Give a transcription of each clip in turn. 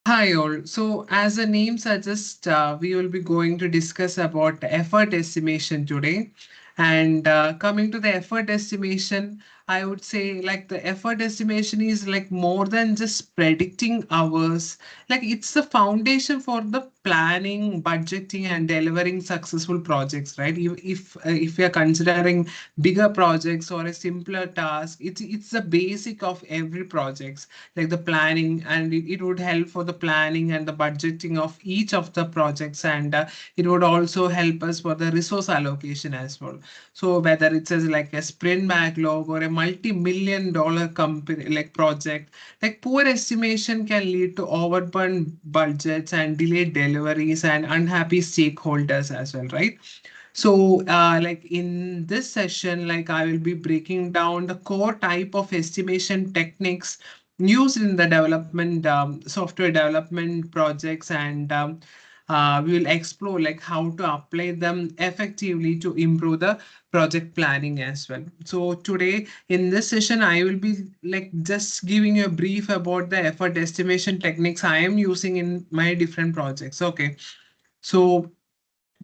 Hi all. So as the name suggests, we will be going to discuss about effort estimation today. And coming to the effort estimation, I would say like the effort estimation is like more than just predicting hours. Like it's the foundation for the planning, budgeting, and delivering successful projects, right? If we are considering bigger projects or a simpler task, it's the basic of every project, like the planning, and it would help for the planning and the budgeting of each of the projects, and it would also help us for the resource allocation as well. So whether it's as like a sprint backlog or a multi-million dollar company like project, like poor estimation can lead to overburn budgets and delayed deliveries and unhappy stakeholders as well, right? So, like in this session, like I will be breaking down the core type of estimation techniques used in the development, software development projects, and we will explore like how to apply them effectively to improve the project planning as well. So today in this session, I will be like just giving you a brief about the effort estimation techniques I am using in my different projects. Okay. So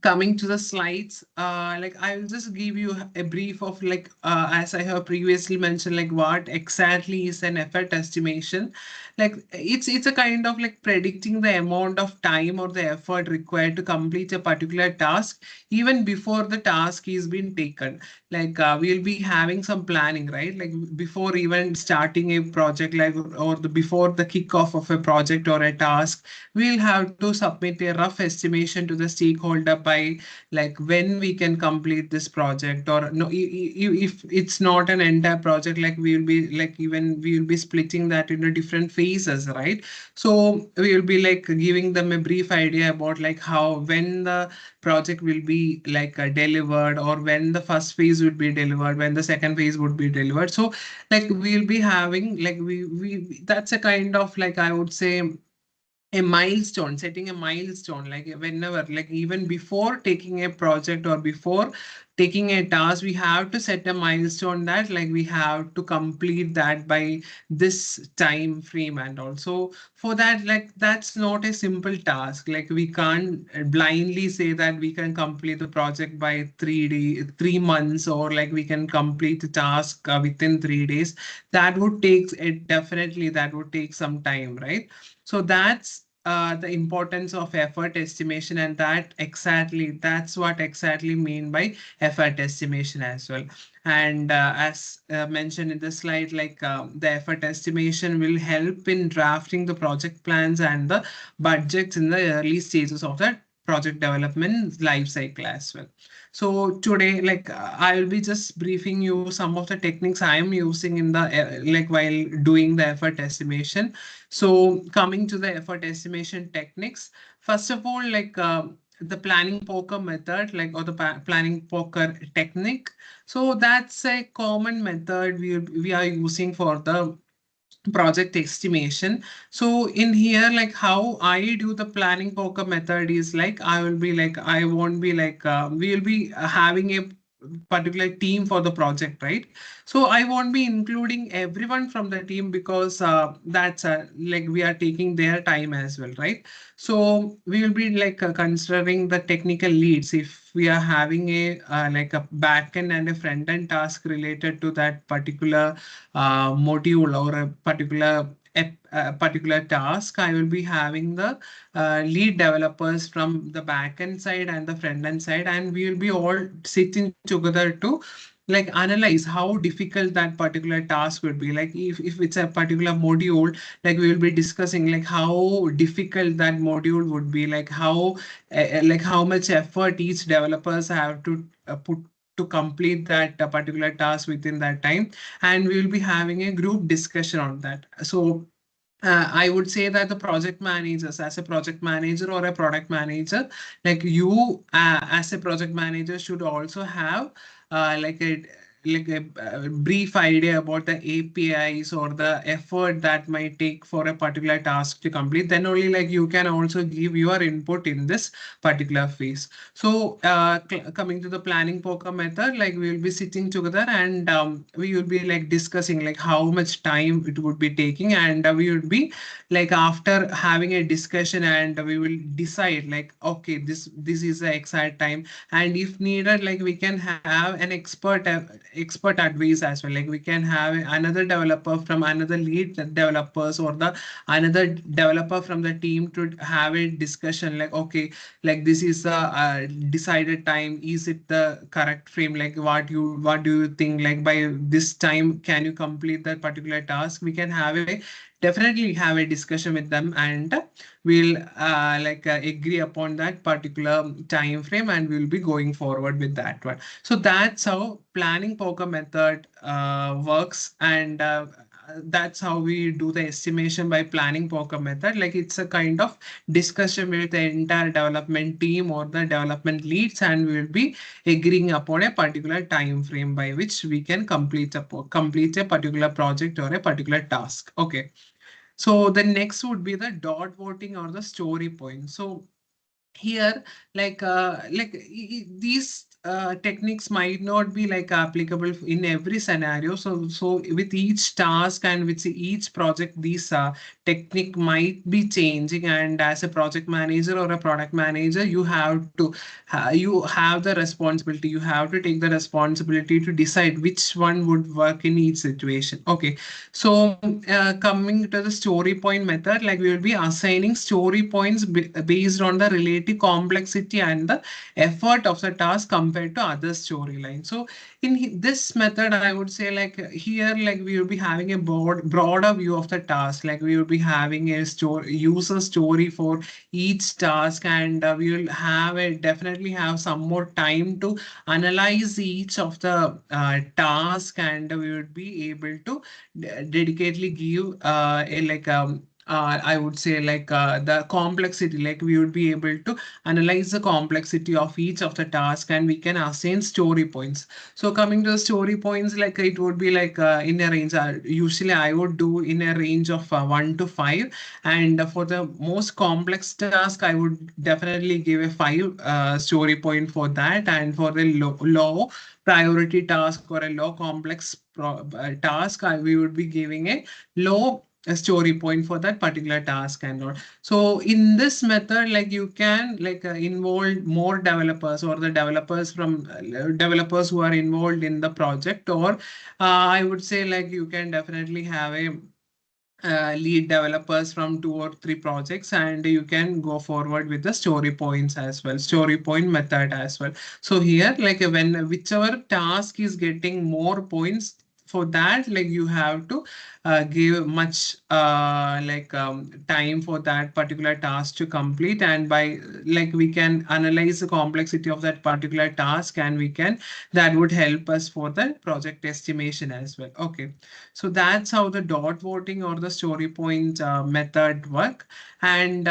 coming to the slides, like I will just give you a brief of like as I have previously mentioned, like what exactly is an effort estimation. Like it's a kind of like predicting the amount of time or the effort required to complete a particular task even before the task is being taken. Like we'll be having some planning, right? Like before even starting a project, like or the before the kickoff of a project or a task, we'll have to submit a rough estimation to the stakeholder by like when we can complete this project, or no, if it's not an entire project, like we will be like even we will be splitting that into different phases, right? So we will be like giving them a brief idea about like how when the project will be like delivered, or when the first phase would be delivered, when the second phase would be delivered. So like we'll be having like we that's a kind of like I would say a milestone, setting a milestone, like whenever, like even before taking a project or before taking a task, we have to set a milestone that like we have to complete that by this time frame. And also for that, like that's not a simple task. Like we can't blindly say that we can complete the project by 3 months, or like we can complete the task within 3 days. That would take it, definitely that would take some time, right? So that's the importance of effort estimation, and that's what exactly mean by effort estimation as well. And as mentioned in the slide, like the effort estimation will help in drafting the project plans and the budgets in the early stages of the project development life cycle as well. So today, like I will be just briefing you some of the techniques I am using in the like while doing the effort estimation. So coming to the effort estimation techniques, first of all, like the planning poker method, like or the planning poker technique. So that's a common method we are using for the project estimation. So in here, like how I do the planning poker method is like I will be like I won't be like we will be having a particular team for the project, right? So I won't be including everyone from the team because that's like we are taking their time as well, right? So we will be like considering the technical leads if we are having a like a back end and a front end task related to that particular module or a particular task. I will be having the lead developers from the back end side and the front end side, and we will be all sitting together to like analyze how difficult that particular task would be. Like if it's a particular module, like we will be discussing like how difficult that module would be, like how much effort each developers have to put to complete that particular task within that time, and we will be having a group discussion on that. So I would say that the project managers, as a project manager or a product manager, like you as a project manager should also have like a like a brief idea about the APIs or the effort that might take for a particular task to complete, then only like you can also give your input in this particular phase. So coming to the planning poker method, like we will be sitting together and we will be like discussing like how much time it would be taking, and we would be like after having a discussion, and we will decide like okay, this is the exact time, and if needed like we can have an expert advice as well. Like we can have another developer from another lead developers, or the another developer from the team to have a discussion like okay, like this is the decided time, is it the correct frame, like what do you think, like by this time can you complete that particular task. We can have a definitely have a discussion with them, and we'll agree upon that particular time frame, and we'll be going forward with that one. So that's how planning poker method works, and that's how we do the estimation by planning poker method. Like it's a kind of discussion with the entire development team or the development leads, and we will be agreeing upon a particular time frame by which we can complete a particular project or a particular task. Okay. So the next would be the dot voting or the story point. So here these techniques might not be like applicable in every scenario. So with each task and with each project, these technique might be changing, and as a project manager or a product manager, you have to you have the responsibility, you have to take the responsibility to decide which one would work in each situation. Okay. So coming to the story point method, like we will be assigning story points based on the relative complexity and the effort of the task compared to other storylines. So in this method, I would say like here, like we will be having a broader view of the task. Like we will be having a story, user story for each task, and we will have a definitely have some more time to analyze each of the task, and we would be able to dedicatedly give I would say the complexity, like we would be able to analyze the complexity of each of the task, and we can assign story points. So coming to the story points, like it would be like in a range, usually I would do in a range of 1 to 5, and for the most complex task I would definitely give a 5 story point for that, and for the low priority task or a low complex task, we would be giving a low story point for that particular task and all. So in this method, like you can involve more developers, or the developers who are involved in the project, or I would say like you can definitely have a lead developers from 2 or 3 projects, and you can go forward with the story points as well, story point method as well. So here, like when whichever task is getting more points, for that like you have to give much time for that particular task to complete, and by like we can analyze the complexity of that particular task, and we can that would help us for the project estimation as well. Okay. So that's how the dot voting or the story point method work. And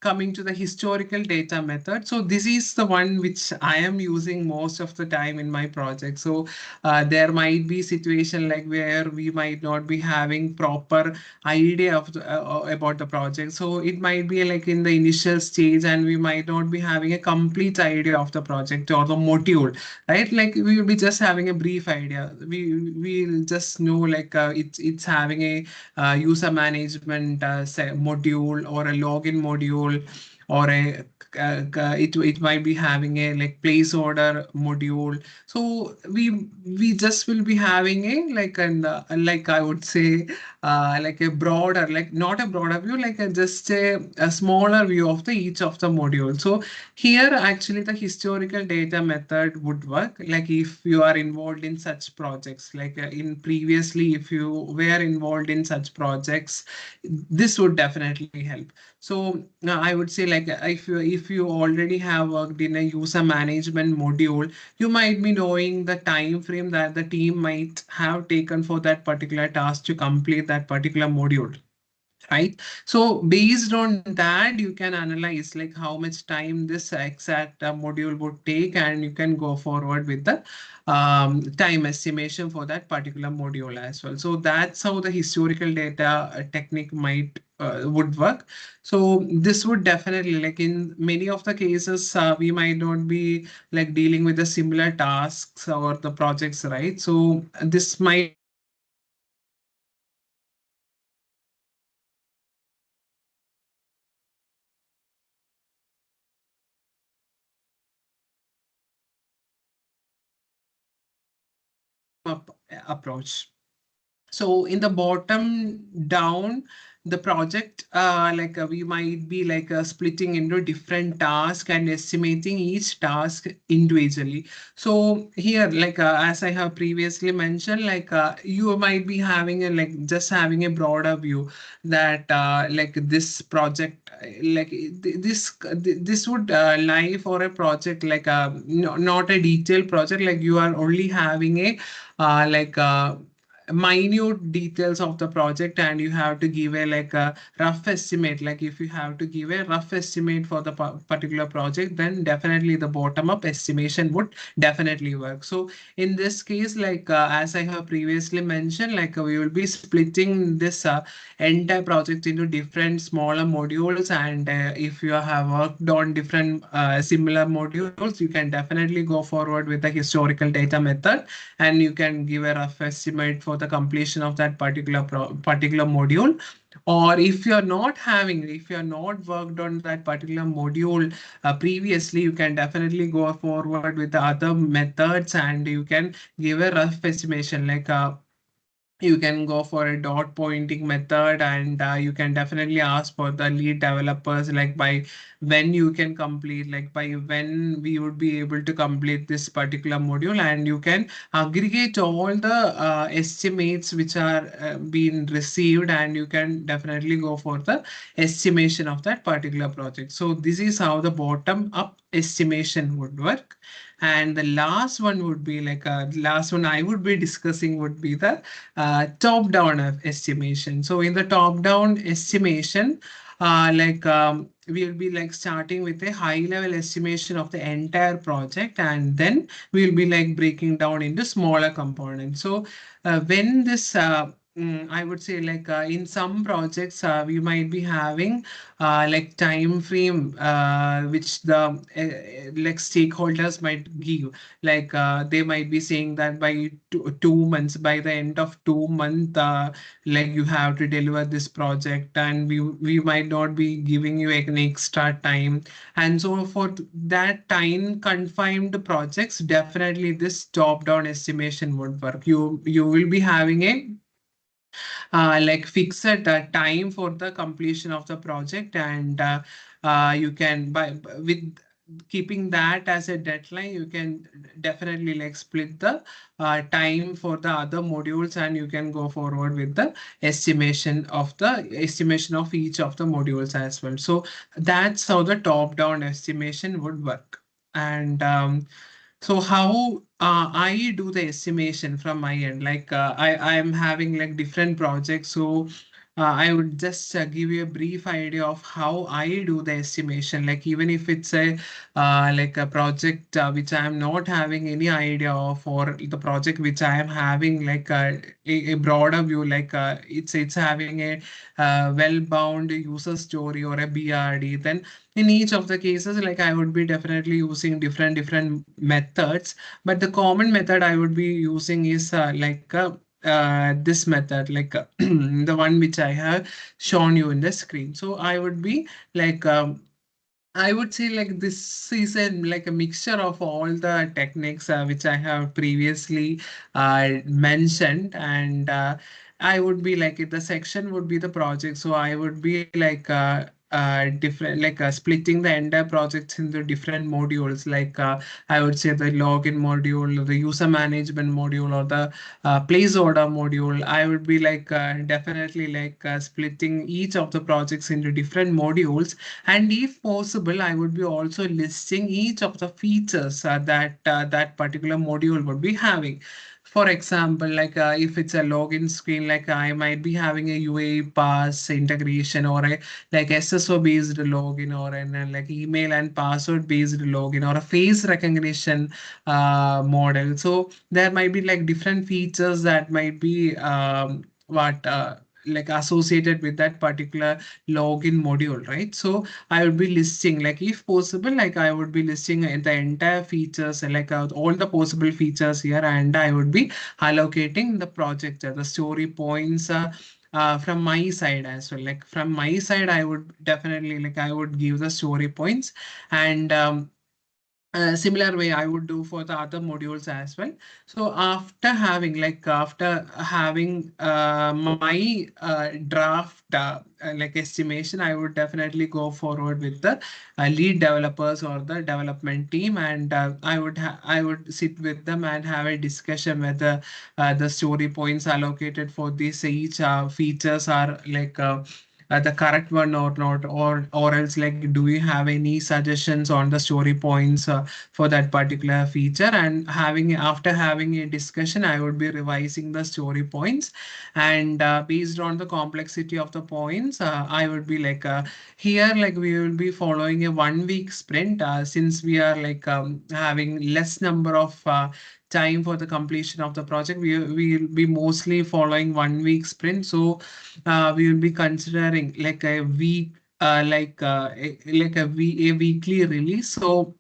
coming to the historical data method. So this is the one which I am using most of the time in my project. So there might be situation like where we might not be having proper idea of about the project. So it might be like in the initial stage, and we might not be having a complete idea of the project or the module, right? Like we will be just having a brief idea. We'll just know like it's having a user management module, or a login module, or it might be having a like place order module. So we just will be having a like I would say like a broader, like not a broader view, like just a smaller view of the each of the module. So here actually the historical data method would work, like if you are involved in such projects, like in previously if you were involved in such projects, this would definitely help. So I would say like if you already have worked in a user management module, you might be knowing the time frame that the team might have taken for that particular task to complete that particular module. right? So based on that, you can analyze like how much time this exact module would take, and you can go forward with the time estimation for that particular module as well. So that's how the historical data technique might would work. So this would definitely, like in many of the cases, we might not be like dealing with the similar tasks or the projects, right? So this might definitely help you to understand bottom up approach. So in the bottom down, the project we might be splitting into different tasks and estimating each task individually. So here, as I have previously mentioned, you might be having a just having a broader view that this project this would lie for a project not a detailed project, like you are only having a uh, like uh, minute details of the project, and you have to give a rough estimate. Like if you have to give a rough estimate for the particular project, then definitely the bottom up estimation would definitely work. So in this case, as I have previously mentioned, we will be splitting this entire project into different smaller modules, and if you have worked on different similar modules, you can definitely go forward with the historical data method, and you can give a rough estimate for the completion of that particular module. Or if you're not worked on that particular module previously, you can definitely go forward with the other methods, and you can give a rough estimation, you can go for a dot pointing method, and you can definitely ask for the lead developers like by when you can complete, like by when we would be able to complete this particular module, and you can aggregate all the estimates which are being received, and you can definitely go for the estimation of that particular project. So this is how the bottom up estimation would work. And the last one would be last one I would be discussing would be the top-down estimation. So in the top-down estimation, we'll be starting with a high-level estimation of the entire project, and then we'll be breaking down into smaller components. So when this I would say in some projects we might be having time frame which the stakeholders might give, they might be saying that by 2 months, by the end of 2 months, you have to deliver this project, and we might not be giving you an extra time. And so for that time confined projects, definitely this top down estimation would work. You will be having a fixed time for the completion of the project, and you can with keeping that as a deadline, you can definitely split the time for the other modules, and you can go forward with the estimation of each of the modules as well. So that's how the top down estimation would work. And so how I do the estimation from my end, I'm having different projects. So I would just give you a brief idea of how I do the estimation. Like even if it's a project which I am not having any idea of, or the project which I am having a broader view, it's having a well-bound user story or a BRD, then in each of the cases, I would be definitely using different methods, but the common method I would be using is this method, the one which I have shown you in the screen. So I would be like I would say this is a mixture of all the techniques which I have previously mentioned, and I would be the section would be the project. So I would be different splitting the entire projects into different modules. I would say the login module, or the user management module, or the place order module. I would be definitely splitting each of the projects into different modules, and if possible, I would be also listing each of the features that that particular module would be having. for example, like if it's a login screen, like I might be having a UAE pass integration or a like SSO based login or an like email and password based login or a face recognition model. So there might be like different features that might be what like associated with that particular login module, right? So I would be listing, like if possible, like I would be listing the entire features, like all the possible features here, and I would be allocating the project, the story points. From my side as well, like from my side I would definitely, like I would give the story points, and similar way I would do for the other modules as well. So after having my draft like estimation, I would definitely go forward with the lead developers or the development team, and I would sit with them and have a discussion whether the story points allocated for this each features are like the correct one or not, or else like do you have any suggestions on the story points for that particular feature. And after having a discussion, I would be revising the story points, and based on the complexity of the points, I would be like here, like we will be following a 1 week sprint, since we are like having less number of time for the completion of the project. We will be mostly following 1 week sprint. So we will be considering like a week, a weekly release. So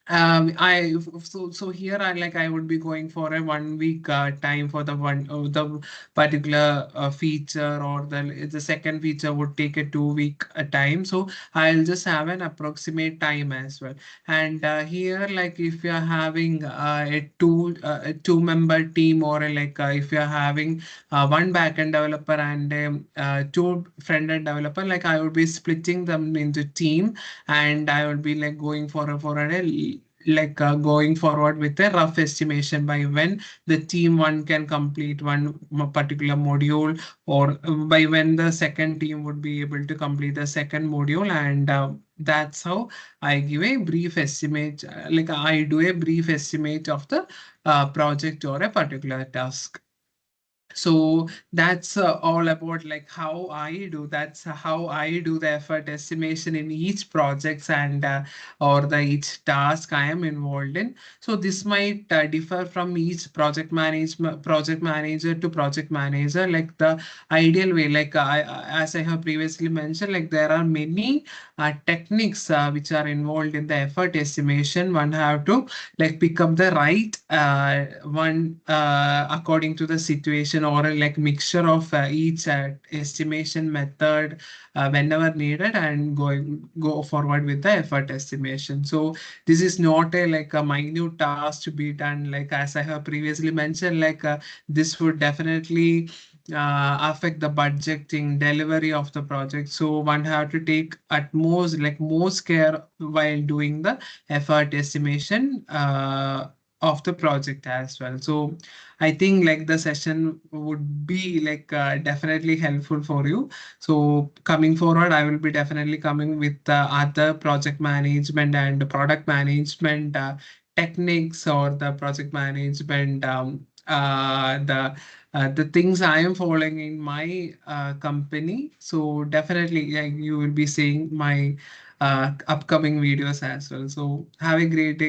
so here I would be going for a 1 week time for the particular feature, or the second feature would take a 2 week time. So I'll just have an approximate time as well. And here, like if you are having a two-member team, or if you are having one backend developer and two front-end developer, like I would be splitting them into team, and I would be like going for a going forward with a rough estimation by when the team one can complete one particular module, or by when the second team would be able to complete the second module. And that's how I give a brief estimate, like I do a brief estimate of the project or a particular task. So that's all about like how I do. That's how I do the effort estimation in each projects, and or the each task I am involved in. So this might differ from each project manager to project manager. Like the ideal way, like as I have previously mentioned, like there are many techniques which are involved in the effort estimation. One have to like pick up the right one according to the situation, or a like mixture of each estimation method whenever needed, and go forward with the effort estimation. So this is not a like a minute task to be done, like as I have previously mentioned, like this would definitely affect the budgeting delivery of the project. So one have to take at most care while doing the effort estimation of the project as well. So I think like the session would be like definitely helpful for you. So coming forward, I will be definitely coming with other project management and product management techniques, or the project management the things I am following in my company. So definitely, yeah, you will be seeing my upcoming videos as well. So have a great day.